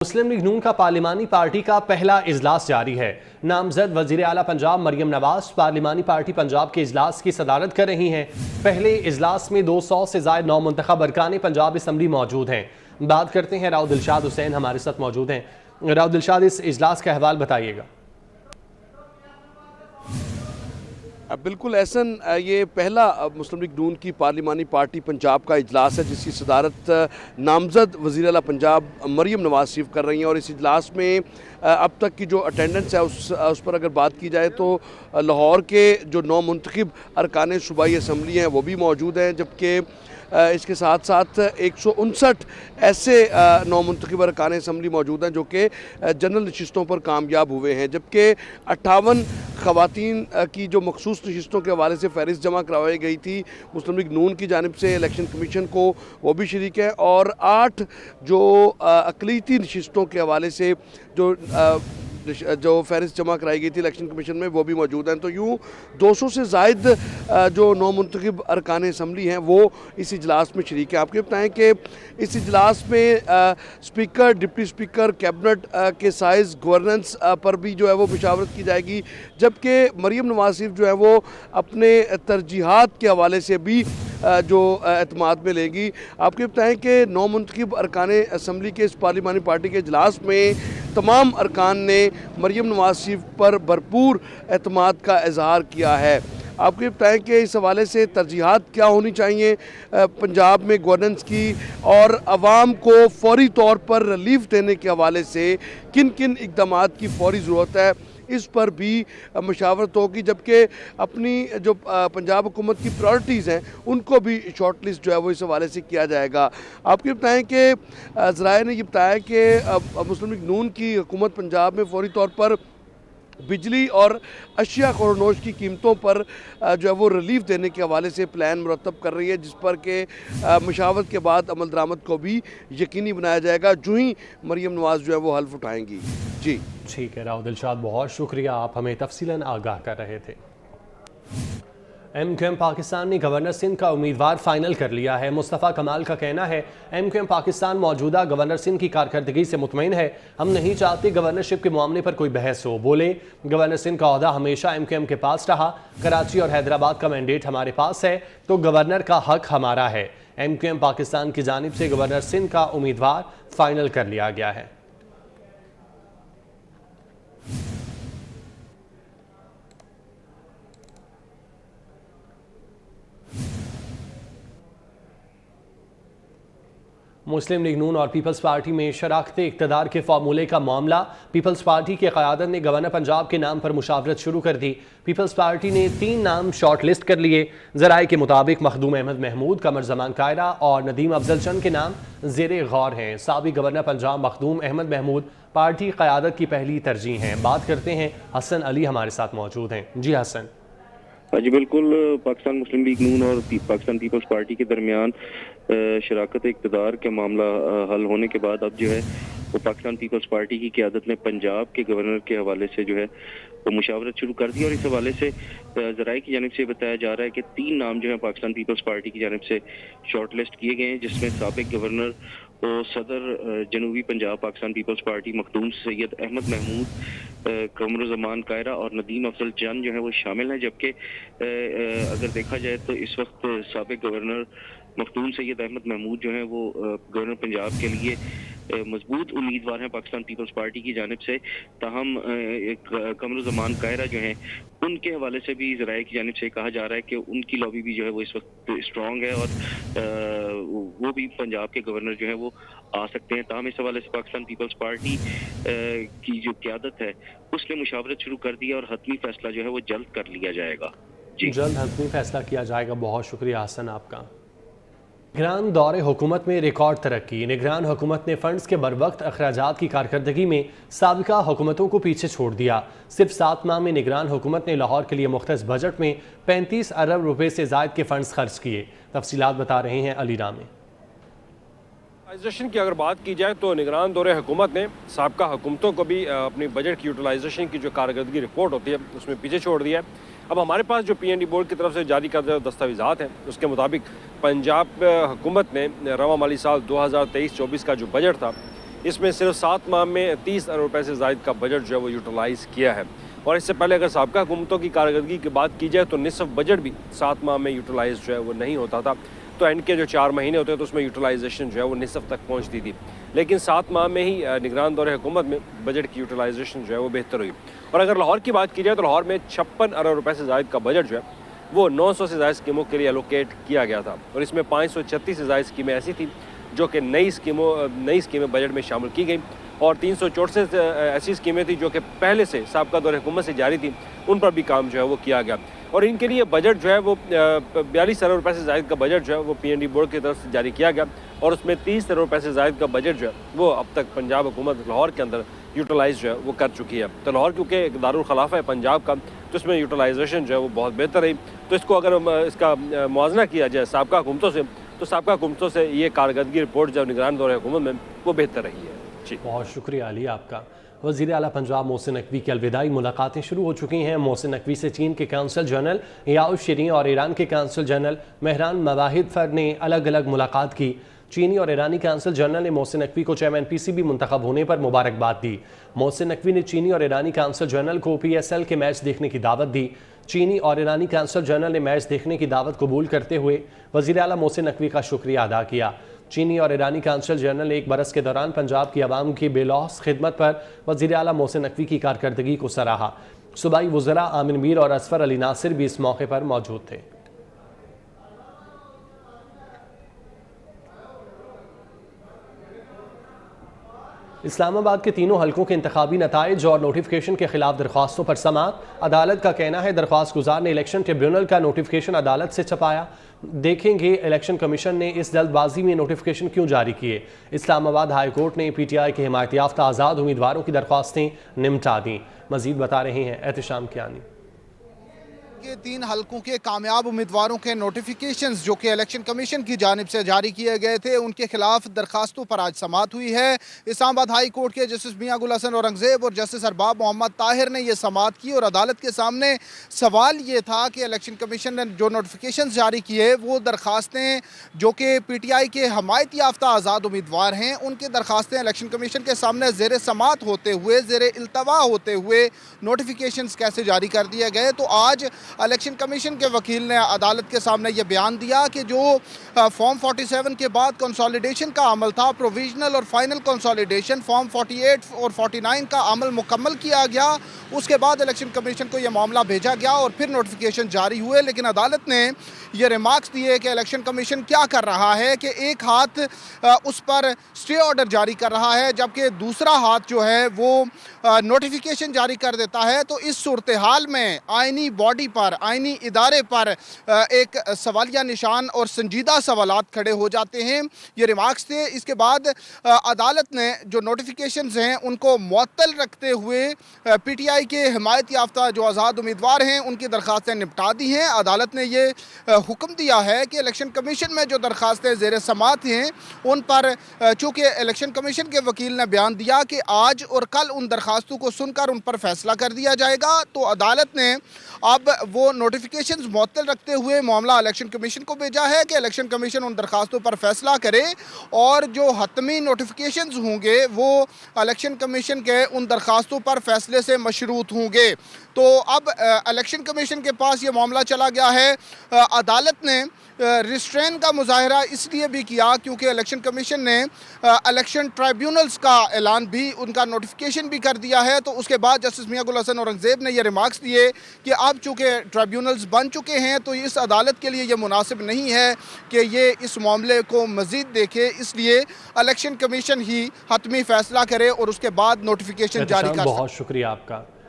मुस्लिम league नून का पार्लिमानी party का पहला इजलास जारी है। नामजद वजीर आला पंजाब मरियम नवाज पार्लिमानी पार्टी पंजाब के इजलास की सदारत कर रही हैं। पहले इजलास में 200 से ज़ायद नौ मुंतखब अरकान पंजाब असम्बली मौजूद हैं। बात करते हैं राव दिलशाद हुसैन हमारे साथ मौजूद हैं। राव दिलशाद, इस इजलास का अहवाल बताइएगा। बिल्कुल एहसन, ये पहला मुस्लिम लीग नून की पार्लिमानी पार्टी पंजाब का इजलास है जिसकी सदारत नामजद वज़ीर आला पंजाब मरियम नवाज शरीफ कर रही हैं। और इस इजलास में अब तक की जो अटेंडेंस है उस पर अगर बात की जाए तो लाहौर के जो 9 मुंतखब अरकान सूबाई असम्बली हैं वो भी मौजूद हैं, जबकि इसके साथ साथ 159 ऐसे 9 मुंतखब अरकान असम्बली मौजूद हैं जो कि जनरल नशिस्तों पर कामयाब हुए हैं, जबकि 58 ख़वातीन की जो मखसूस नशिस्तों के हवाले से फहरिस्त जमा करवाई गई थी मुस्लिम लीग नून की जानिब से इलेक्शन कमीशन को, वो भी शरीक है। और 8 जो अक़लीती नशिस्तों के हवाले से जो फहरिस्त जमा कराई गई थी इलेक्शन कमीशन में वो भी मौजूद हैं। तो यूँ 200 से ज़ायद जो 9 मुंतखब अरकान असम्बली हैं वो इस इजलास में शरीक है। आपको बताएं कि इस इजलास में स्पीकर, डिप्टी स्पीकर, कैबिनेट के साइज़, गवर्नेंस पर भी जो है वो मुशावरत की जाएगी, जबकि मरियम नवाज शरीफ जो है वो अपने तरजीहात के हवाले से भी जो एतमाद में लेगी। आपको बताएं कि 9 मुंतखब अरकान असम्बली के इस पार्लिमानी पार्टी के इजलास में तमाम अरकान ने मरियम नवाज शरीफ पर भरपूर एतमाद का इजहार किया है। आपको ये बताएं कि इस हवाले से तरजीहात क्या होनी चाहिए पंजाब में गवर्नेंस की, और आवाम को फौरी तौर पर रिलीफ देने के हवाले से किन किन इक़दामात की फौरी ज़रूरत है, इस पर भी मशावरत होगी, जबकि अपनी जो पंजाब हुकूमत की प्रायोरिटीज़ हैं उनको भी शॉर्ट लिस्ट जो है वो इस हवाले से किया जाएगा। आपको बताएं कि ज़राए ने ये बताया कि मुस्लिम लीग नून की हुकूमत पंजाब में फौरी तौर पर बिजली और अशिया खुरनोश की कीमतों पर जो है वो रिलीफ देने के हवाले से प्लान मुरतब कर रही है, जिस पर कि मशावरत के बाद अमल दरामद को भी यकीनी बनाया जाएगा जो ही मरियम नवाज जो है वो हल्फ उठाएंगी। जी ठीक है राव दिलशाद, बहुत शुक्रिया, आप हमें तफसीलन आगाह कर रहे थे। MQM पाकिस्तान ने गवर्नर सिंध का उम्मीदवार फाइनल कर लिया है। मुस्तफ़ा कमाल का कहना है MQM पाकिस्तान मौजूदा गवर्नर सिंध की कारकर्दगी से मुतमईन है। हम नहीं चाहते गवर्नरशिप के मामले पर कोई बहस हो। बोले गवर्नर सिंध का ओहदा हमेशा MQM के पास रहा, कराची और हैदराबाद का मैंडेट हमारे पास है तो गवर्नर का हक हमारा है। MQM पाकिस्तान की जानिब से गवर्नर सिंध का उम्मीदवार फाइनल कर लिया गया है। मुस्लिम लीग नून और पीपल्स पार्टी में शराकत इक़्तिदार के फार्मूले का मामला। पीपल्स पार्टी की क़यादत ने गवर्नर पंजाब के नाम पर मुशावरत शुरू कर दी। पीपल्स पार्टी ने 3 नाम शॉर्ट लिस्ट कर लिए। ज़राए के मुताबिक मखदूम अहमद महमूद, कमर ज़मान कायरा और नदीम अफजल चंद के नाम ज़ेरे गौर हैं। साबिक़ गवर्नर पंजाब मखदूम अहमद महमूद पार्टी क़यादत की पहली तरजीह हैं। बात करते हैं, हसन अली हमारे साथ मौजूद हैं। जी हसन। जी बिल्कुल, पाकिस्तान मुस्लिम लीग नून और पाकिस्तान पीपल्स पार्टी के दरमियान शराकत इक़्तिदार का मामला हल होने के बाद अब जो है वो पाकिस्तान पीपल्स पार्टी की क़यादत ने पंजाब के गवर्नर के हवाले से जो है वो मुशावरत शुरू कर दी। और इस हवाले से ज़राए की जानिब से बताया जा रहा है कि 3 नाम जो है पाकिस्तान पीपल्स पार्टी की जानिब से शॉर्ट लिस्ट किए गए हैं, जिसमें साबिक़ गवर्नर तो सदर जनूबी पंजाब पाकिस्तान पीपल्स पार्टी मखदूम सैयद अहमद महमूद, कमर ज़मान कायरा और नदीम अफजल चंद जो है वो शामिल हैं। जबकि अगर देखा जाए तो इस वक्त साबिक़ गवर्नर मखदूम सैयद अहमद महमूद जो है वो गवर्नर पंजाब के लिए मजबूत उम्मीदवार हैं पाकिस्तान पीपल्स पार्टी की जानिब से। ताहम कमर ज़मान कायरा जो हैं उनके हवाले से भी ज़राए की जानिब से कहा जा रहा है कि उनकी लॉबी भी जो है वो इस वक्त स्ट्रॉन्ग है और वो भी पंजाब के गवर्नर जो है वो आ सकते हैं। ताहम इस हवाले से पाकिस्तान पीपल्स पार्टी की जो क़यादत है उसने मुशावरत शुरू कर दी और हतमी फैसला जो है वो जल्द कर लिया जाएगा। जी जल्द हतमी फैसला किया जाएगा। बहुत शुक्रिया हसन आपका। निगरान दौरे हुकूमत में रिकॉर्ड तरक्की। निगरान हुकूमत ने फंड्स के बरवक्त अखराजात की कारकर्दगी में साबिका हुकूमतों को पीछे छोड़ दिया। सिर्फ 7 माह में निगरान हुकूमत ने लाहौर के लिए मुख्तस बजट में 35 अरब रुपए से ज़ायद के फंड्स खर्च किए। तफसीलात बता रहे हैं अली रामे। यूटिलाइजेशन की अगर बात की जाए तो निगरान दौरे हुकूमत ने साबिका हुकूमतों को भी अपनी बजट की यूटिलाइजेशन की जो कारकर्दगी रिपोर्ट होती है उसमें पीछे छोड़ दिया है। अब हमारे पास जो PND बोर्ड की तरफ से जारी करदा दस्तावेज़ात हैं उसके मुताबिक पंजाब हुकूमत ने रवा माली साल 2023-24 का जो बजट था इसमें सिर्फ 7 माह में 30 अरब रुपए से ज़ायद का बजट जो है वो यूटिलाइज़ किया है। और इससे पहले अगर साबका हुकूमतों की कारकर्दगी की बात की जाए तो निसफ बजट भी 7 माह में यूटिलाइज़ जो है वो नहीं होता था। तो एंड के जो 4 महीने होते हैं तो उसमें यूटिलाइजेशन जो है वो निसफ तक पहुँचती थी, लेकिन 7 माह में ही निगरान दौरे हुकूमत में बजट की यूटिलाइजेशन जो है वो बेहतर हुई। और अगर लाहौर की बात की जाए तो लाहौर में 56 अरब रुपए से ज़ायद का बजट जो है वो 900 से ज़ायद स्कीमों के लिए एलोकेट किया गया था। और इसमें 536 से ज़ायद स्कीमें ऐसी थी जो कि नई स्कीमें बजट में शामिल की गई, और 364 ऐसी स्कीमें थी जो कि पहले से साबका दौरे हुकूमत से जारी थी, उन पर भी काम जो है वो किया गया। और इनके लिए बजट जो है वो 42 अरब रुपए से ज़ायद का बजट जो है वो PND बोर्ड की तरफ से जारी किया गया, और उसमें 30 अरब रुपए से ज़ायद का बजट जो है वो अब तक पंजाब हुकूमत लाहौर के अंदर यूटिलाइज़ जो है वो कर चुकी है। तो लाहौर क्योंकि दारुल खिलाफा है पंजाब का, तो इसमें यूटिलाइजेशन जो है वो बहुत बेहतर रही। तो इसको अगर इसका मुआवजा किया जाए साबका हुकूमतों से, तो साबका हुकूमतों से ये कारकर्दगी रिपोर्ट जब निगरान दौरे हुकूमत में वो बेहतर रही है। जी, बहुत शुक्रिया अली आपका। वज़ीर आला पंजाब मोहसिन नकवी की अलविदाई मुलाकातें शुरू हो चुकी हैं। मोहसिन नकवी से चीन के काउंसिल जनरल याओ शीरीन और ईरान के काउंसिल जनरल मेहरान मवाहिद फर ने अलग अलग मुलाकात की। चीनी और ईरानी काउंसिल जनरल ने मोहसिन नकवी को चेयरमैन PCB मुंतखब होने पर मुबारकबाद दी। मोहसिन नकवी ने चीनी और ईरानी काउंसिल जनरल को PSL के मैच देखने की दावत दी। चीनी और ईरानी काउंसिल जनरल ने मैच देखने की दावत कबूल करते हुए वज़ीर आला मोहसिन नकवी का शुक्रिया अदा किया। चीनी और ईरानी काउंसिल जनरल ने 1 बरस के दौरान पंजाब की आवाम की बेलौस खिदमत पर वज़ीर आला मोहसिन नकवी की कारकर्दगी को सराहा। सूबाई वज़रा आमिर मीर और असफर अली नासिर भी इस मौके पर मौजूद थे। इस्लामाबाद के तीनों हलकों के इंतखाबी नताइज और नोटिफिकेशन के खिलाफ दरख्वास्तों पर समाअत। अदालत का कहना है दरख्वास्त गुजार ने इलेक्शन ट्रिब्यूनल का नोटिफिकेशन अदालत से छपाया। देखेंगे इलेक्शन कमीशन ने इस जल्दबाजी में नोटिफिकेशन क्यों जारी किए। इस्लामाबाद हाई कोर्ट ने PTI के हिमायत याफ्ता आज़ाद उम्मीदवारों की दरख्वास्तें निमटा दी। मजीद बता रहे हैं एहतशाम कियानी। के 3 हलकों के कामयाब उम्मीदवारों के नोटिफिकेशंस जो कि इलेक्शन कमीशन की जानिब से जारी किए गए थे, उनके खिलाफ दरखास्तों पर आज समाअत हुई है। इस्लामाबाद हाई कोर्ट के जस्टिस मियां गुल हसन औरंगजेब और जस्टिस अरबाब मोहम्मद ताहिर ने यह समाअत की और अदालत के सामने सवाल ये था कि इलेक्शन कमीशन ने जो नोटिफिकेशन जारी किए वो दरखास्तें जो कि PTI के हमायत याफ्ता आज़ाद उम्मीदवार हैं, उनकी दरखास्तें इलेक्शन कमीशन के सामने ज़ेर समाअत होते हुए, ज़ेर इल्तवा होते हुए नोटिफिकेशन कैसे जारी कर दिए गए। तो आज इलेक्शन कमीशन के वकील ने अदालत के सामने ये बयान दिया कि जो फॉर्म 47 के बाद कंसोलिडेशन का अमल था, प्रोविजनल और फाइनल कंसोलिडेशन, फॉर्म 48 और 49 का अमल मुकम्मल किया गया। उसके बाद इलेक्शन कमीशन को यह मामला भेजा गया और फिर नोटिफिकेशन जारी हुए। लेकिन अदालत ने ये रिमार्क्स दिए कि इलेक्शन कमीशन क्या कर रहा है कि एक हाथ उस पर स्टे ऑर्डर जारी कर रहा है, जबकि दूसरा हाथ जो है वो नोटिफिकेशन जारी कर देता है। तो इस सूरत हाल में आइनी बॉडी पर, आइनी इदारे पर एक सवालिया निशान और संजीदा सवालात खड़े हो जाते हैं। ये रिमार्क्स थे। इसके बाद अदालत ने जो नोटिफिकेशंस हैं उनको मुअत्तल रखते हुए PTI के हिमायत याफ्ता जो आज़ाद उम्मीदवार हैं उनकी दरख्वास्तें निपटा दी हैं। अदालत ने ये हुक्म दिया है कि इलेक्शन कमीशन में जो दरख्वास्तें ज़ेर समाअत हैं उन पर, चूँकि इलेक्शन कमीशन के वकील ने बयान दिया कि आज और कल उन दरख्वास्तों को सुनकर उन पर फैसला कर दिया जाएगा, तो अदालत ने अब वो नोटिफिकेशंस मुअत्तल रखते हुए मामला इलेक्शन कमीशन को भेजा है कि इलेक्शन कमीशन उन दरखास्तों पर फैसला करे और जो हतमी नोटिफिकेशंस होंगे वो इलेक्शन कमीशन के उन दरखास्तों पर फैसले से मशरूत होंगे। तो अब इलेक्शन कमीशन के पास ये मामला चला गया है। अदालत ने रिस्ट्रेन का मुजाहरा इसलिए भी किया क्योंकि इलेक्शन कमीशन ने इलेक्शन ट्राइब्यूनल्स का ऐलान भी, उनका नोटिफिकेशन भी कर दिया है। तो उसके बाद जस्टिस मियां गुल हसन औरंगजेब ने यह रिमार्क्स दिए कि अब चूँकि ट्राइब्यूनल्स बन चुके हैं तो इस अदालत के लिए ये मुनासिब नहीं है कि ये इस मामले को मज़ीद देखे, इसलिए इलेक्शन कमीशन ही हतमी फैसला करे और उसके बाद नोटिफिकेशन जारी कर। बहुत शुक्रिया आपका।